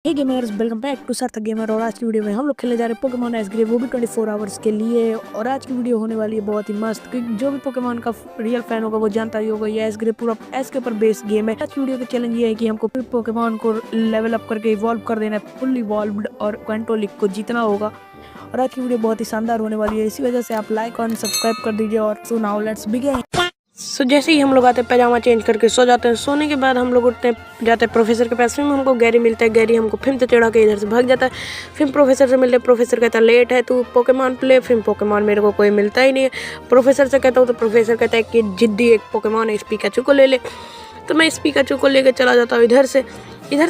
Hey gamers, welcome back to Sarthak gamer. और आज की वीडियो में हम लोग खेलने जा रहे हैं पोकेमॉन एस ग्रे, वो भी 24 आवर्स के लिए। और आज की वीडियो होने वाली है बहुत ही मस्त, क्योंकि जो भी पोकेमॉन का रियल फैन होगा वो जानता ही होगा ये एस ग्रे पूरा एस के ऊपर बेस्ड गेम है। आज की वीडियो का चैलेंज ये है कि हमको पोकेमॉन को लेवल अप करके इवॉल्व कर देना है, फुल इवॉल्व्ड, और क्वेंटो लीग को जीतना होगा। और आज की वीडियो बहुत ही शानदार होने वाली है, इसी वजह से आप लाइक और सब्सक्राइब कर दीजिए। और सो नाउ लेट्स बिगिन। सो जैसे ही हम लोग आते हैं पैजामा चेंज करके सो जाते हैं। सोने के बाद हम लोग उठते हैं, जाते हैं प्रोफेसर के पास। फिर हमको गैरी मिलता है। गैरी हमको फिर से चढ़ा के इधर से भाग जाता है। फिर प्रोफेसर से मिलते हैं। प्रोफेसर कहता है लेट है तू पोकेमॉन प्ले। फिर पोकेमॉन मेरे को कोई मिलता ही नहीं है। प्रोफेसर से कहता हूँ तो प्रोफेसर कहता है कि जिद्दी एक पोकेमॉन है, इस पिकाचू को ले ले। तो मैं इस पिकाचू को लेकर चला जाता हूँ इधर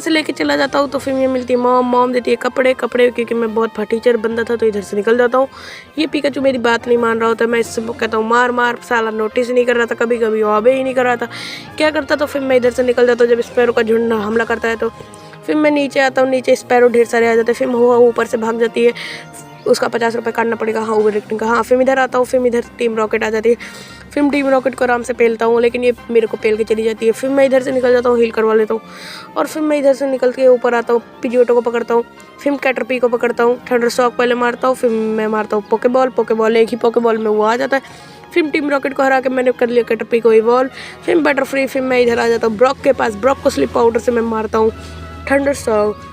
से लेके चला जाता हूँ। तो फिर ये मिलती है मॉम देती है कपड़े, क्योंकि मैं बहुत फटीचर बंदा था तो इधर से निकल जाता हूँ। ये पिकाचू मेरी बात नहीं मान रहा होता, मैं इससे कहता हूँ मार साला नोटिस नहीं कर रहा था, कभी कभी ऑबे ही नहीं कर रहा था। क्या करता तो फिर मैं इधर से निकल जाता हूँ। जब स्पैरो का झुंड हमला करता है तो फिर मैं नीचे आता हूँ। नीचे स्पैरो ढेर सारे आ जाते हैं। फिर वो ऊपर से भाग जाती है, उसका 50 रुपये काटना पड़ेगा। हाँ ओवर रेटिंग का। हाँ फिर इधर आता हूँ। फिर इधर टीम रॉकेट आ जाती है। फिर टीम रॉकेट को आराम से पेलता हूँ, लेकिन ये मेरे को पेल के चली जाती है। फिर मैं इधर से निकल जाता हूँ, हील करवा लेता हूँ। और फिर मैं इधर से निकल के ऊपर आता हूँ, पिजियोटो को पकड़ता हूँ। फिर कैटरपी को पकड़ता हूँ, थंडर शॉक पहले मारता हूँ। फिर मैं मारता हूँ पोकेबॉल एक ही पोकेबॉल में वो आ जाता है। फिर टीम रॉकेट को हरा के मैंने कर लिया कैटरपी को इवॉल्व। फिर बटरफ्री। फिर मैं इधर आ जाता हूँ ब्रॉक के पास। ब्रॉक को स्लिप पाउडर से मैं मारता हूँ थंडर शॉक।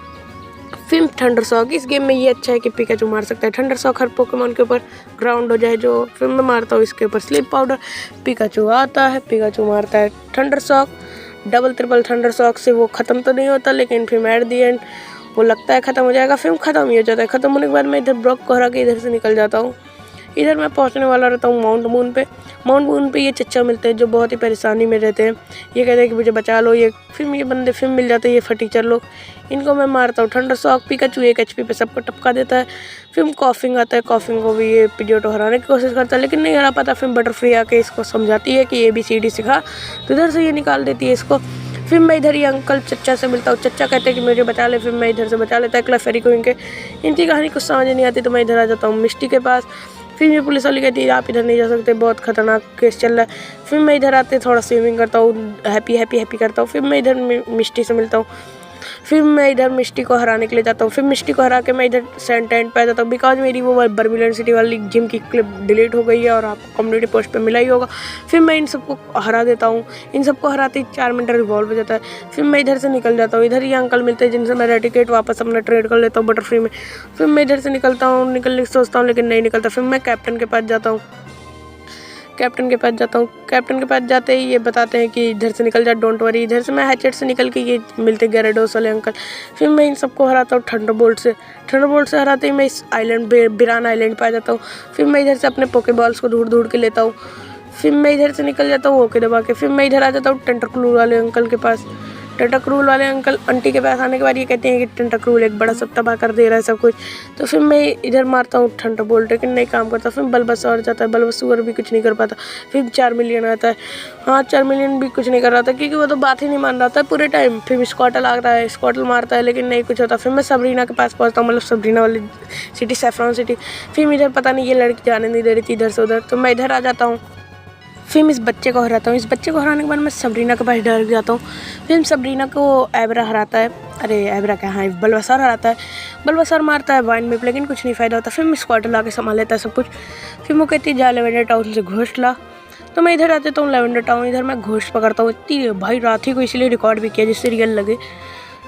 फिर थंडर शॉक। इस गेम में ये अच्छा है कि पिकाचू मार सकता है थंडर शॉक, हर पोकेमॉन के ऊपर ग्राउंड हो जाए जो। फिर मैं मारता हूँ इसके ऊपर स्लिप पाउडर। पिकाचू आता है, पिकाचू मारता है thunder shock. Double triple thunder shock से वो ख़त्म तो नहीं होता, लेकिन फिर एट दी एंड वो लगता है ख़त्म हो जाएगा। फिर ख़त्म ही हो जाता है। ख़त्म होने के बाद मैं इधर ब्रॉक को हरा के इधर से निकल जाता हूँ। इधर मैं पहुंचने वाला रहता हूँ माउंट मून पे ये चच्चा मिलते हैं जो बहुत ही परेशानी में रहते हैं। ये कहते हैं कि मुझे बचा लो। ये बंदे फिर मिल जाते हैं, ये फटीचर लोग। इनको मैं मारता हूँ थंडर शॉक। पिकाचू 1 HP पे सबको टपका देता है। फिर कॉफिंग आता है, कॉफिंग को भी ये पिजियोटो हराने की कोशिश करता है, लेकिन नहीं हरा पाता। फिर बटरफ्री आके इसको समझाती है कि ABCD सिखा, तो इधर से ये निकाल देती है इसको। फिर मैं इधर ये अंकल चच्चा से मिलता हूँ। चच्चा कहते हैं कि मुझे बचा ले। फिर मैं इधर से बचा लेता है क्लेफेरी को। इनकी कहानी कुछ समझ नहीं आती, तो मैं इधर आ जाता हूँ मिस्टी के पास। फिर ये पुलिस वाली कहती है आप इधर नहीं जा सकते, बहुत खतरनाक केस चल रहा है। फिर मैं इधर आते थोड़ा स्विमिंग करता हूँ, हैप्पी करता हूँ। फिर मैं इधर मिस्टी से मिलता हूँ। फिर मैं इधर मिस्टी को हराने के लिए जाता हूँ। फिर मिस्टी को हरा के मैं इधर सेंटेंट पे आ जाता हूँ, बिकॉज मेरी वो बर्मिलन सिटी वाली जिम की क्लिप डिलीट हो गई है और आपको कम्युनिटी पोस्ट पे मिला ही होगा। फिर मैं इन सबको हरा देता हूँ। इन सबको हराते ही 4 मिनट रिवॉल्व हो जाता है। फिर मैं इधर से निकल जाता हूँ। इधर ये अंकल मिलते हैं जिनसे मैं रेटिकेट वापस अपना ट्रेड कर लेता हूँ बटरफ्री में। फिर मैं इधर से निकलता हूँ, निकलने की सोचता हूँ, लेकिन नहीं निकलता। फिर मैं कैप्टन के पास जाता हूँ। कैप्टन के पास जाते ही ये बताते हैं कि इधर से निकल जा, डोंट वरी। इधर से मैं हैचेट से निकल के ये मिलते गैराडोस वाले अंकल। फिर मैं इन सबको हराता हूँ थंडरबोल्ट से हराते ही मैं इस आइलैंड बिरान आइलैंड पे आ जाता हूँ। फिर मैं इधर से अपने पोकेबॉल्स को ढूंढ के लेता हूँ। फिर मैं इधर से निकल जाता हूँ ओके दबा के। फिर मैं इधर आ जाता हूँ टेंटाक्रूल वाले अंकल के पास। टेंटाक्रूल वाले अंकल आंटी के पास आने के बाद ये कहते हैं कि टेंटाक्रूल एक बड़ा सब तबाह कर दे रहा है सब कुछ। तो फिर मैं इधर मारता हूँ थंडरबोल्ट, लेकिन नहीं काम करता। फिर बल्बासौर जाता है, बल्बासौर भी कुछ नहीं कर पाता। फिर 4 मिलियन आता है। हाँ 4 मिलियन भी कुछ नहीं कर रहा था, क्योंकि वो तो बात ही नहीं मान रहा था पूरे टाइम। फिर स्कॉटल आता है, स्कॉटल मारता है, लेकिन नहीं कुछ होता। फिर मैं सबरीना के पास पहुँचता हूँ, मतलब सबरीना वाली सिटी, सैफ्रॉन सिटी। फिर इधर पता नहीं ये लड़की जाने नहीं दे रही थी इधर से उधर, तो मैं इधर आ जाता हूँ। फिर मैं इस बच्चे को हराता हूँ। इस बच्चे को हराने के बाद मैं सबरीना के पास डर जाता हूँ। फिर सबरीना को एबरा हराता है, अरे एबरा क्या, हाँ बल्बासौर हराता है। बल्बासौर मारता है वाइन में, लेकिन कुछ नहीं फ़ायदा होता। फिर मैं स्क्वाटर आके संभाल लेता है सब कुछ। फिर वो कहती है जा लेवेंडर टाउन से घोस्ट ला। तो मैं इधर आ जाता हूँ लेवेंडर टाउन। इधर मैं घोस्ट पकड़ता हूँ। इतनी भाई रात ही को इसलिए रिकॉर्ड भी किया जिससे रियल लगे।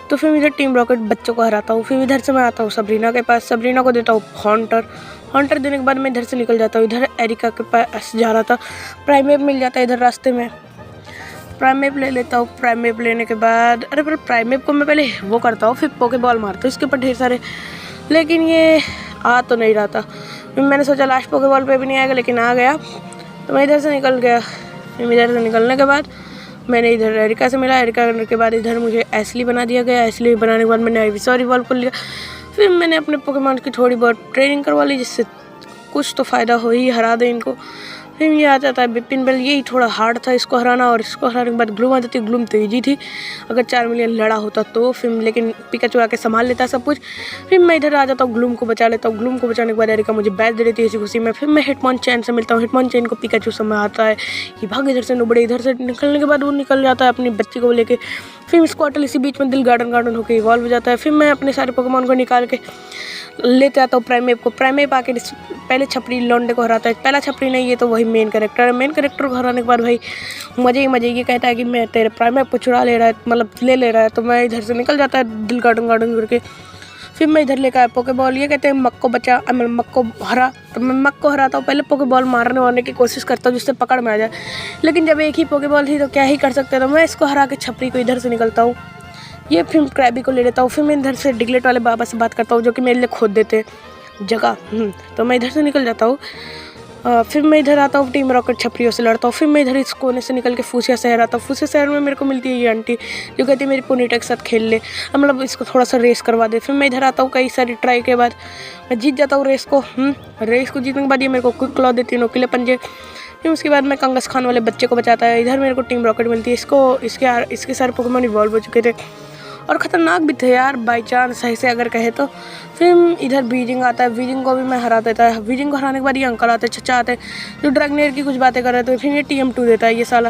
तो फिर इधर टीम रॉकेट बच्चों को हराता हूँ। फिर इधर से मैं आता हूँ सबरीना के पास। सबरीना को देता हूँ हॉन्टर देने के बाद मैं इधर से निकल जाता हूँ। इधर एरिका के पास जा रहा था, प्राइमेप मिल जाता है इधर रास्ते में। प्राइमेप ले लेता हूँ। प्राइमेप लेने के बाद अरे पर प्राइमेप को मैं पहले वो करता हूँ, फिर पोकेबॉल मारता हूँ इसके ऊपर ढेर सारे, लेकिन ये आ तो नहीं रहा था। मैंने सोचा लास्ट पोकेबॉल पे भी नहीं आएगा, लेकिन आ गया। तो मैं इधर से निकल गया। फिर इधर से निकलने के बाद मैंने इधर एरिका से मिला। एरिका करने के बाद इधर मुझे एसली बना दिया गया। एसली बनाने के बाद मैंने आइविसॉर इवॉल्व कर लिया। फिर मैंने अपने पोकेमॉन की थोड़ी बहुत ट्रेनिंग करवा ली, जिससे कुछ तो फ़ायदा हो ही, हरा दे इनको। फिर ये आ जाता है बिपिन बेल, यही थोड़ा हार्ड था इसको हराना, और इसको हराने के बाद ग्लूम आ जाती है। ग्लूम तो ईजी थी अगर 4 मिलियन लड़ा होता तो, फिर लेकिन पिकाचू आके संभाल लेता सब कुछ। फिर मैं इधर आ जाता हूँ, ग्लूम को बचा लेता हूँ। ग्लूम को बचाने के बाद एरिका मुझे बैच दे देती है इसी खुशी में। फिर मैं हिटमॉन्चेन से मिलता हूँ। हिटमॉन्चेन को पिकाचू समझ आता है कि भाग इधर से नुबड़े। इधर से निकलने के बाद वो निकल जाता है अपनी बच्ची को लेके। फिर स्क्वाटल इसी बीच में दिल गार्डन होकर इवॉल्व हो जाता है। फिर मैं अपने सारे पोकेमॉन को निकाल के लेते आता हूँ प्राइमेप को। प्राइमेप आके पहले छपरी लौंडे को हराता है। पहला छपरी नहीं, ये तो वही मेन कैरेक्टर है। मेन कैरेक्टर को हराने के बाद भाई मजे ही मजे, ये कहता है कि मैं तेरे प्राइमेप को चुरा ले रहा है, मतलब ले रहा है। तो मैं इधर से निकल जाता है दिल गार्डन करके। फिर मैं इधर लेकर आया पोकेबॉल। ये कहते हैं मक को बचा, मक को हरा। तो मैं मक को हराता हूँ, पहले पोकेबॉल मारने की कोशिश करता हूँ जिससे पकड़ में आ जाए, लेकिन जब एक ही पोकेबॉल थी तो क्या ही कर सकते। तो मैं इसको हरा के छपरी को इधर से निकलता हूँ। ये फिर क्रैबी को ले लेता हूँ। फिर मैं इधर से डिगलेट वाले बाबा से बात करता हूँ जो कि मेरे लिए खोद देते जगह। तो मैं इधर से निकल जाता हूँ। फिर मैं इधर आता हूँ, टीम रॉकेट छपरियों से लड़ता हूँ। फिर मैं इधर इस कोने से निकल के फूसिया शहर आता हूँ। फूसिया शहर में मेरे को मिलती है ये आंटी जो कहती है मेरी पोनीटा के साथ खेल ले, मतलब इसको थोड़ा सा रेस करवा दे। फिर मैं इधर आता हूँ, कई सारी ट्राई के बाद मैं जीत जाता हूँ रेस को। रेस को जीतने के बाद ये मेरे को क्विक क्लॉ देती है, नोकीले पंजे। फिर उसके बाद मैं कंगस खान वाले बच्चे को बचाता है। इधर मेरे को टीम रॉकेट मिलती है। इसके सारे पोकेमॉन इवॉल्व हो चुके थे और ख़तरनाक भी थे यार, बाई चांस सही से अगर कहे तो। फिर इधर बीजिंग आता है, बीजिंग को भी मैं हरा देता है। बीजिंग को हराने के बाद ये अंकल आते हैं, चचा आते हैं जो ड्रैगनेर की कुछ बातें कर रहे थे। फिर ये TM2 देता है ये साला।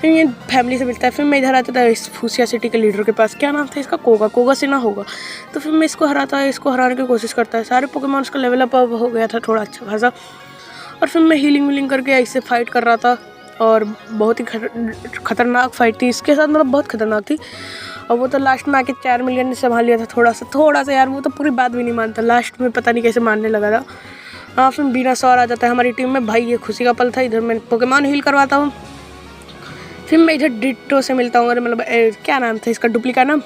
फिर ये फैमिली से मिलता है। फिर मैं इधर आता था इस फूसिया सिटी के लीडर के पास, क्या नाम था इसका, कोगा से ना होगा। तो फिर मैं इसको हराता है, इसको हराने की कोशिश करता है। सारे पोकेमॉन्स का लेवल अप हो गया था थोड़ा अच्छा खासा। और फिर मैं हीलिंग करके इससे फाइट कर रहा था और बहुत ही खतरनाक फाइट थी इसके साथ, मतलब बहुत खतरनाक थी। और वो तो लास्ट में आके 4 मिलियन ने संभाल लिया था थोड़ा सा यार, वो तो पूरी बात भी नहीं मानता, लास्ट में पता नहीं कैसे मानने लगा था। हाँ, फिर बीनासौर आ जाता है हमारी टीम में। भाई ये खुशी का पल था। इधर मैं पोकेमॉन हील करवाता हूँ। फिर मैं इधर डिट्टो से मिलता हूँ, मतलब क्या नाम था इसका, डुप्लिका नाम।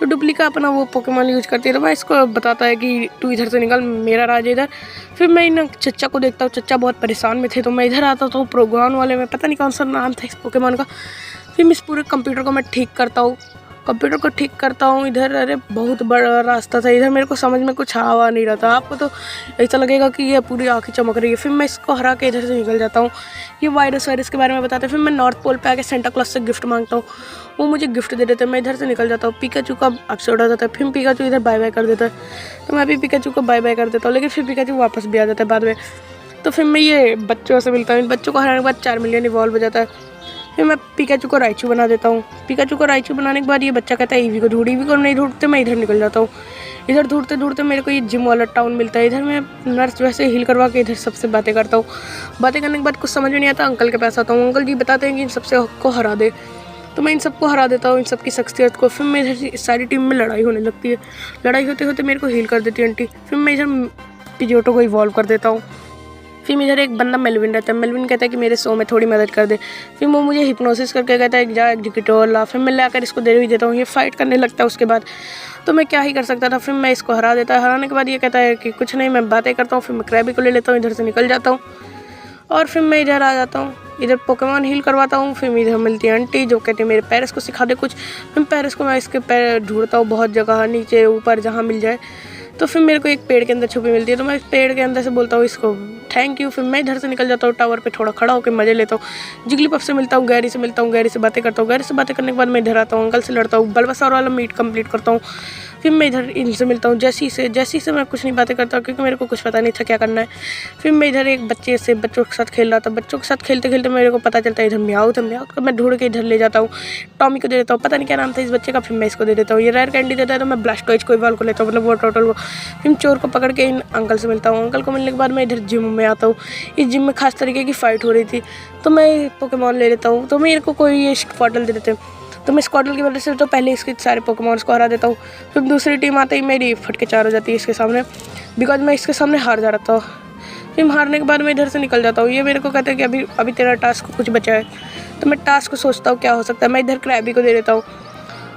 तो डुप्लिका अपना वो पोकेमॉन यूज करती है। तो मैं इसको बताता है कि तू इधर से निकल, मेरा राज है इधर। फिर मैं इन चच्चा को देखता हूँ, चच्चा बहुत परेशान में थे। तो मैं इधर आता था प्रोग्राम वाले में, पता नहीं कौन सा नाम था इस पोकेमॉन का। फिर मैं इस पूरे कंप्यूटर को मैं ठीक करता हूँ। इधर अरे बहुत बड़ा रास्ता था, इधर मेरे को समझ में कुछ आवा नहीं रहा था। आपको तो ऐसा लगेगा कि ये पूरी आँखें चमक रही है। फिर मैं इसको हरा के इधर से निकल जाता हूँ। ये वायरस के बारे में बताते हैं। फिर मैं नॉर्थ पोल पे आके सेंटा क्लॉज से गिफ्ट मांगता हूँ, वो मुझे गिफ्ट दे देते हैं। मैं इधर से निकल जाता हूँ। पिकाचू का एपिसोड आ जाता है। फिर पिकाचू इधर बाय कर देता है, तो मैं भी पिकाचू को बाय कर देता हूँ, लेकिन फिर पिकाचू वापस भी आ जाता है बाद में। तो फिर मैं ये बच्चों से मिलता हूँ। इन बच्चों को हराने के बाद 4 मिलियन इवॉल्व हो जाता है। फिर मैं पिकाचू को राइचू बना देता हूँ। पिकाचू को राइचू बनाने के बाद ये बच्चा कहता है ईवी को ढूंढ। ईवी को नहीं ढूंढते, मैं इधर निकल जाता हूँ। इधर ढूंढते मेरे को ये जिम वाला टाउन मिलता है। इधर मैं नर्स वैसे हील करवा के इधर सबसे बातें करता हूँ। बातें करने के बाद कुछ समझ में नहीं आता, अंकल के पास आता हूँ। अंकल जी बताते हैं कि इन सबसे को हरा दे, तो मैं इन सबको हरा देता हूँ, इन सबकी शख्सियत को। फिर मैं इधर सारी टीम में लड़ाई होने लगती है। लड़ाई होते मेरे को हील कर देती है आंटी। फिर मैं इधर पिजोटो को इवॉल्व कर देता हूँ। फिर इधर एक बंदा मेलविन रहता है। मेलविन कहता है कि मेरे शो में थोड़ी मदद कर दे। फिर वो मुझे हिप्नोसिस करके कहता है जा एग्जीक्यूटिव ला। फिर मैं लाकर इसको दे भी देता हूँ। ये फाइट करने लगता है उसके बाद, तो मैं क्या ही कर सकता था। फिर मैं इसको हरा देता है। हराने के बाद ये कहता है कि कुछ नहीं, मैं बातें करता हूँ। फिर मैं क्रैबी को ले लेता हूँ, इधर से निकल जाता हूँ और फिर मैं इधर आ जाता हूँ। इधर पोकेमॉन हील करवाता हूँ। फिर इधर मिलती है आंटी जो कहती है मेरे पैरस को सिखा दे कुछ। फिर पैरस को मैं इसके पैर ढूंढता हूँ बहुत जगह, नीचे ऊपर जहाँ मिल जाए। तो फिर मेरे को एक पेड़ के अंदर छुपी मिलती है, तो मैं इस पेड़ के अंदर से बोलता हूँ इसको थैंक यू। फिर मैं इधर से निकल जाता हूँ, टावर पे थोड़ा खड़ा होकर मजे लेता हूँ। जिगलीपफ से मिलता हूँ, गैरी से मिलता हूँ, गैरी से बातें करता हूँ। गैरी से बातें करने के बाद मैं इधर आता हूँ, अंकल से लड़ता हूँ, बल्बासार वाला मीट कंप्लीट करता हूँ। फिर मैं इधर इनसे मिलता हूँ, जैसी से मैं कुछ नहीं बातें करता क्योंकि मेरे को कुछ पता नहीं था क्या करना है। फिर मैं इधर एक बच्चों के साथ खेल रहा था। बच्चों के साथ खेलते मेरे को पता चलता है इधर म्याऊ था। म्याऊ को मैं ढूंढ के इधर ले जाता हूँ, टॉमी को दे देता हूँ, पता नहीं क्या नाम था इस बच्चे का। फिर मैं इसको दे देता हूँ, ये रेयर कैंडी देता है, तो मैं ब्लास्टोइज को इवॉल्व को लेता हूँ, मतलब वो टोटल वो। फिर चोर को पकड़ के इन अंकल से मिलता हूँ। अंकल को मिलने के बाद मैं इधर जिम में आता हूँ। इस जिम में खास तरीके की फ़ाइट हो रही थी, तो मैं पोकेमॉन ले लेता हूँ। तो मेरे को कोई ये स्क्वाडल दे देते हैं, तो मैं स्क्वाडल की वजह से तो पहले इसके सारे पोकेमॉन्स को हरा देता हूँ। फिर दूसरी टीम आते ही मेरी फटके चार हो जाती है इसके सामने, बिकॉज मैं इसके सामने हार जा रहा था। फिर हारने के बाद मैं इधर से निकल जाता हूँ। ये मेरे को कहते हैं कि अभी तेरा टास्क कुछ बचा है, तो मैं टास्क को सोचता हूँ क्या हो सकता है। मैं इधर क्रैबी को दे देता हूँ,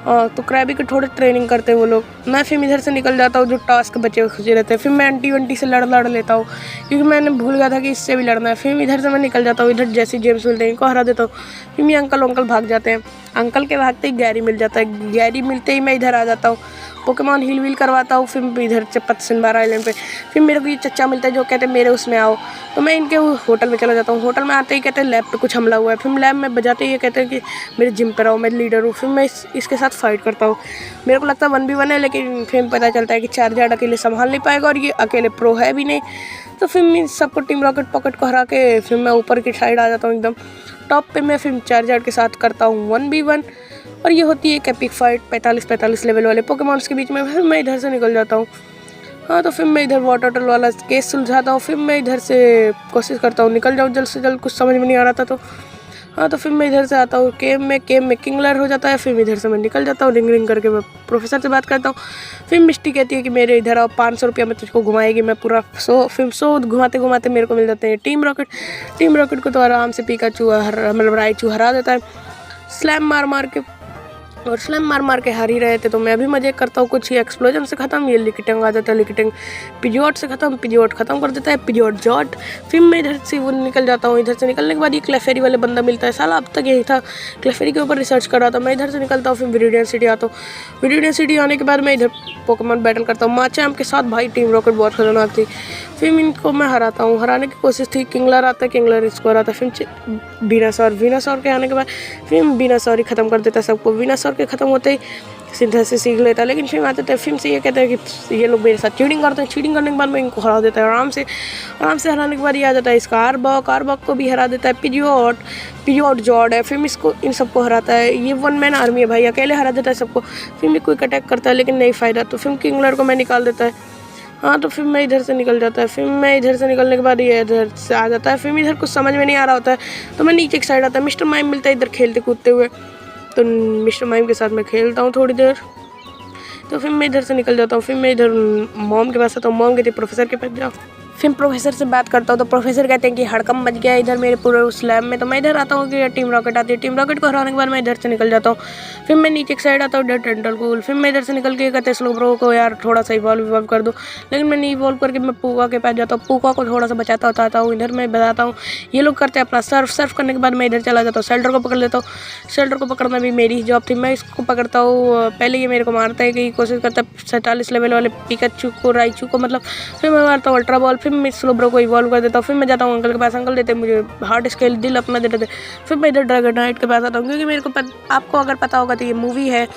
तो क्रैबी को थोड़े ट्रेनिंग करते हैं वो लोग। मैं फिर इधर से निकल जाता हूँ, जो टास्क बचे हुए खुजे रहते हैं। फिर मैं आंटी से लड़ लेता हूँ क्योंकि मैंने भूल गया था कि इससे भी लड़ना है। फिर इधर से मैं निकल जाता हूँ, इधर जैसे जेम्स मिलते हैं इनको हरा देता हूँ। फिर मैं अंकल भाग जाते हैं। अंकल के भागते ही गैरी मिल जाता है। गैरी मिलते ही मैं इधर आ जाता हूँ पोकेमॉन हील वील करवाता हूँ। फिर इधर से पतसनबार आइलैंड पे फिर मेरे को ये चच्चा मिलता है जो कहते हैं मेरे उसमें आओ, तो मैं इनके होटल में चला जाता हूँ। होटल में आते ही कहते हैं लैब पे कुछ हमला हुआ है। फिर लैब में बजाते ही ये कहते हैं कि मेरे जिम पर आओ, मैं लीडर हूँ। फिर मैं इसके साथ फाइट करता हूँ। मेरे को लगता है 1v1 है, लेकिन फिर पता चलता है कि चार्जर अकेले संभाल नहीं पाएगा और ये अकेले प्रो है भी नहीं। तो फिर मैं सबको टीम रॉकेट पॉकेट को हरा के फिर मैं ऊपर की साइड आ जाता हूँ एकदम टॉप पे। मैं फिर चार्जर के साथ करता हूँ 1v1 और ये होती है एक एपिक फाइट 45 लेवल वाले पोकेमॉन्स के बीच में। फिर मैं इधर से निकल जाता हूँ। हाँ, तो फिर मैं इधर वाटर वाला केस सुलझाता हूँ। फिर मैं इधर से कोशिश करता हूँ निकल जाऊँ जल्द से जल्द, कुछ समझ में नहीं आ रहा था तो हाँ, तो फिर मैं इधर से आता हूँ केम में किंगलर हो जाता है। फिर इधर से मैं निकल जाता हूँ, रिंग करके मैं प्रोफेसर से बात करता हूँ। फिर मिस्टी कहती है कि मेरे इधर आओ, 500 रुपया में तुझको घुमाएगी। मैं पूरा फिर घुमाते घुमाते मेरे को मिल जाते हैं टीम रॉकेट को तो आराम से पिकाचू मतलब राइचू हरा देता है स्लैम मार के, और स्लैम मार के हार ही रहे थे। तो मैं भी मजे करता हूँ, कुछ ही एक्सप्लोजन से ख़त्म, ये लिकिटंग आ जाता है, लिकिटंग पिजोट से ख़त्म, पिजोट ख़त्म कर देता है पिजोट जॉट। फिर मैं इधर से वो निकल जाता हूँ। इधर से निकलने के बाद ये क्लेफेरी वाले बंदा मिलता है, साला अब तक यही था, क्लेफेरी के ऊपर रिसर्च कर रहा था। मैं इधर से निकलता हूँ, फिर विरिडियन सिटी आता हूँ। विरिडियन सिटी आने के बाद मैं इधर पोकेमॉन बैटल करता हूँ माचैम्प के साथ। भाई टीम रॉकेट बहुत खतरनाक थी। फिर इनको मैं हराता हूँ, हराने की कोशिश थी, किंगलर आता है, किंगलर इसको हराता है। फिर वीनासौर के आने के बाद फिर वीनासौर ही ख़त्म कर देता है सबको। वीनासौर के ख़त्म होते ही सीधा से सीख लेता है, लेकिन फिर आते थे फिर से ये कहते हैं कि ये लोग मेरे साथ चीटिंग करते हैं। चीटिंग करने के बाद मैं इनको हरा देता है आराम से हराने के बाद ये आ जाता है इसका आरबॉक को भी हरा देता है। पिजोट जॉड है, फिर इसको इन सबको हराता है। ये 1 मैन आर्मी है भाई, अकेले हरा देता है सबको। फिर मैं क्विक अटैक करता है लेकिन नहीं फ़ायदा, तो फिर किंगलर को मैं निकाल देता है। हाँ, तो फिर मैं इधर से निकल जाता है। फिर मैं इधर से निकलने के बाद ये इधर से आ जाता है। फिर इधर कुछ समझ में नहीं आ रहा होता है तो मैं नीचे की साइड आता है। मिस्टर माइम मिलता है इधर खेलते कूदते हुए, तो मिस्टर माइम के साथ मैं खेलता हूँ थोड़ी देर। तो फिर मैं इधर से निकल जाता हूँ। फिर मैं इधर मॉम के पास आता हूँ। मॉम कहती है प्रोफेसर के पास जाओ। फिर प्रोफेसर से बात करता हूँ तो प्रोफेसर कहते हैं कि हड़कम बच गया इधर मेरे पूरे उस लैब में। तो मैं इधर आता हूँ कि टीम रॉकेट आती है। टीम रॉकेट को हराने के बाद मैं इधर से निकल जाता हूँ। फिर मैं नीचे की साइड आता हूँ डेड टेंटरकूल। फिर मैं इधर से निकल के कहते हैं स्लोब्रो को यार थोड़ा सा इवॉल्व कर दो, लेकिन मैं नहीं इवॉल्व करके मैं पूका के पास जाता हूँ। पूका को थोड़ा सा बचाता होता हूँ। इधर मैं बताता हूँ ये लोग करते हैं अपना सर्फ करने के बाद मैं इधर चला जाता हूँ। शेल्टर को पकड़ लेता हूँ। शेल्टर को पकड़ना भी मेरी ही जॉब थी, मैं इसको पकड़ता हूँ। पहले ये मेरे को मारता है कि कोशिश करता है 47 लेवल वाले पिकाचू को, राइचू को मतलब। फिर मैं मारता हूँ अल्ट्रा बॉल। फिर मैं स्लोब्रो को इवॉल्व कर देता हूँ। फिर मैं जाता हूँ अंकल के पास, अंकल देते मुझे हार्ट स्केल दिल अपना देते थे। फिर मैं इधर ड्रैगन नाइट के पास आता हूँ, क्योंकि मेरे को आपको अगर पता होगा तो ये मूवी है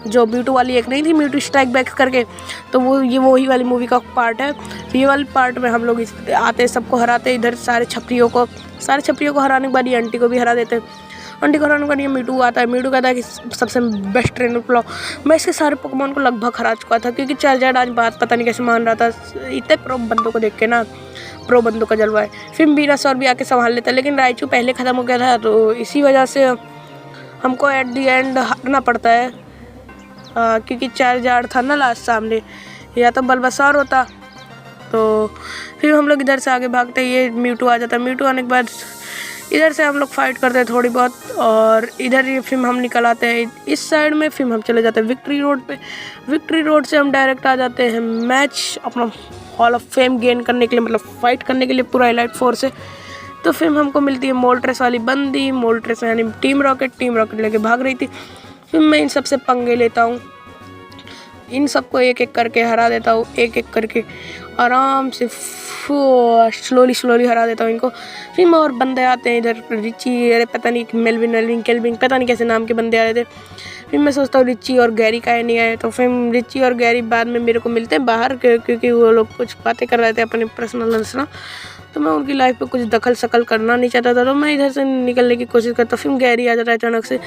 जो म्यूटू वाली एक नहीं थी, म्यूटू स्ट्राइक बैक करके, तो ये वही वाली मूवी का पार्ट है। ये वाली पार्ट में हम लोग आते सबको हराते इधर सारे छपरियों को हराने के बाद ये आंटी को भी हरा देते हैं। आंटी को हराने के बाद ये मीटू आता है। मीटू कहता है कि सबसे बेस्ट ट्रेनर बुलाओ। मैं इसके सारे पोकेमॉन को लगभग हरा चुका था, क्योंकि चार्जर आज बात पता नहीं कैसे मान रहा था। इतने प्रो बंदों को देख के ना, प्रो बंदों का जलवा है। फिर वीनासौर भी आके संभाल लेता है, लेकिन राइचू पहले ख़त्म हो गया था, तो इसी वजह से हमको एट दी एंड हारना पड़ता है। क्योंकि चार्जर था ना लास्ट सामने, या तो बल्बासौर होता। तो फिर हम लोग इधर से आगे भागते, ये म्यूटू आ जाता है। म्यूटू आने के बाद इधर से हम लोग फाइट करते हैं थोड़ी बहुत, और इधर ये फिर हम निकल आते हैं इस साइड में। फिर हम चले जाते हैं विक्ट्री रोड पे। विक्ट्री रोड से हम डायरेक्ट आ जाते हैं मैच अपना हॉल ऑफ फेम गेन करने के लिए, मतलब फाइट करने के लिए पूरा एलाइट फोर्स से। तो फिर हमको मिलती है मोल्ट्रेस वाली बंदी। मोल्ट्रेस यानी टीम रॉकेट लेके भाग रही थी। फिर मैं इन सब से पंगे लेता हूँ, इन सबको एक एक करके हरा देता हूँ, एक एक करके आराम से स्लोली हरा देता हूँ इनको। फिर और बंदे आते हैं इधर, रिची, अरे पता नहीं मेलविन केल्विन, पता नहीं कैसे नाम के बंदे आ रहे थे। फिर मैं सोचता हूँ रिची और गैरी काहे नहीं आए, तो फिर रिची और गैरी बाद में मेरे को मिलते हैं बाहर, क्योंकि वो लोग कुछ बातें कर रहे थे अपने पर्सनल ना, तो मैं उनकी लाइफ पे कुछ दखल सकल करना नहीं चाहता था। तो मैं इधर से निकलने की कोशिश करता। फिर गैरी आ जाता है अचानक से।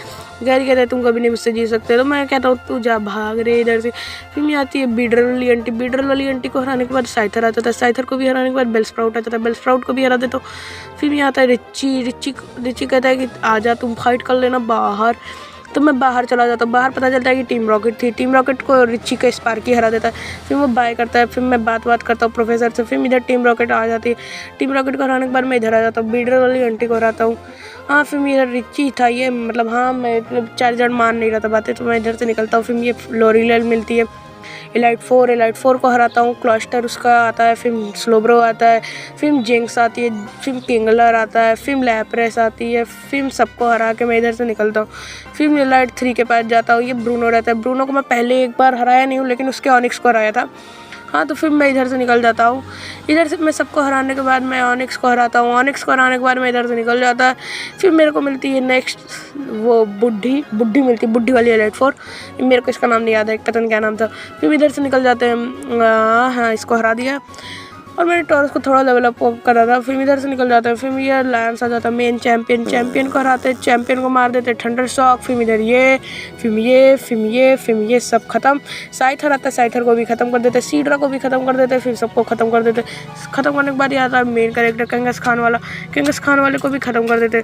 गैरी कहता है तुम कभी नहीं मुझसे जी सकते, तो मैं कहता हूँ तू जा भाग रहे इधर से। फिर मैं आती है बीडर वाली आंटी को हराने के बाद साइथर आ जाता है। साइथर को भी हराने के बाद बेलस्प्राउट आ जाता है। बेलस्प्राउट को भी हरा देता हूँ। फिर मैं आता है रिची कहता है कि आजा तुम फाइट कर लेना बाहर। तो मैं बाहर चला जाता हूँ। बाहर पता चलता है कि टीम रॉकेट थी। टीम रॉकेट को रिची का स्पार्की हरा देता है। फिर वो बाय करता है। फिर मैं बात करता हूँ प्रोफेसर से। फिर इधर टीम रॉकेट आ जाती है। टीम रॉकेट को हराने के बाद मैं इधर आ जाता हूँ, बीडर वाली आंटी को हराता हूँ। हाँ, फिर मेरा रिची था ये, मतलब हाँ मैं चार्जर मान नहीं रहा था बातें, तो मैं इधर से निकलता हूँ। फिर ये लोरीलेल मिलती है। एलाइट 4 को हराता हूँ, क्लॉस्टर उसका आता है, फिर स्लोब्रो आता है, फिर जिंक्स आती है, फिर किंगलर आता है, फिर लैप्रेस आती है, फिर सबको हरा के मैं इधर से निकलता हूँ। फिर मैं एलाइट 3 के पास जाता हूँ, ये ब्रूनो रहता है। ब्रूनो को मैं पहले एक बार हराया नहीं हूँ, लेकिन उसके ऑनिक्स को हराया था। हाँ, तो फिर मैं इधर से निकल जाता हूँ। इधर से मैं सबको हराने के बाद मैं ऑनिक्स को हराता हूँ। ऑनिक्स को हराने के बाद मैं इधर से निकल जाता है। फिर मेरे को मिलती है नेक्स्ट वो बुड्ढी मिलती है, बुड्ढी वाली एलाइट 4। मेरे को इसका नाम नहीं याद है, पता नहीं क्या नाम था। फिर इधर से निकल जाते हैं। हाँ, इसको हरा दिया और मैंने टॉरस को थोड़ा लेवल अप करा था। फिर इधर से निकल जाता है। फिर ये लायंस आ जाता है, मेन चैम्पियन को हराते हैं, चैम्पियन को मार देते, थंडर शॉक। फिर इधर ये सब खत्म। साइथर आता है, साइथर को भी खत्म कर देते, सीड्रा को भी खत्म कर देते, फिर सबको खत्म कर देते। खत्म करने के बाद ये आता है मेन कैरेक्टर कंगस खान वाले को भी खत्म कर देते।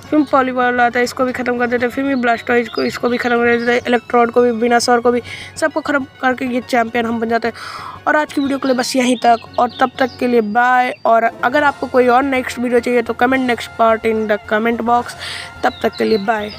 फिर पॉलीबॉल आता है, इसको भी खत्म कर देते। फिर ब्लास्टॉइज को, इसको भी खत्म कर देते, इलेक्ट्रोड को भी, विनासौर को भी, सबको खत्म करके ये चैम्पियन हम बन जाते हैं। और आज की वीडियो के लिए बस यहीं तक, और तब तक के लिए बाय। और अगर आपको कोई और नेक्स्ट वीडियो चाहिए तो comment next part in the comment box. तब तक के लिए बाय।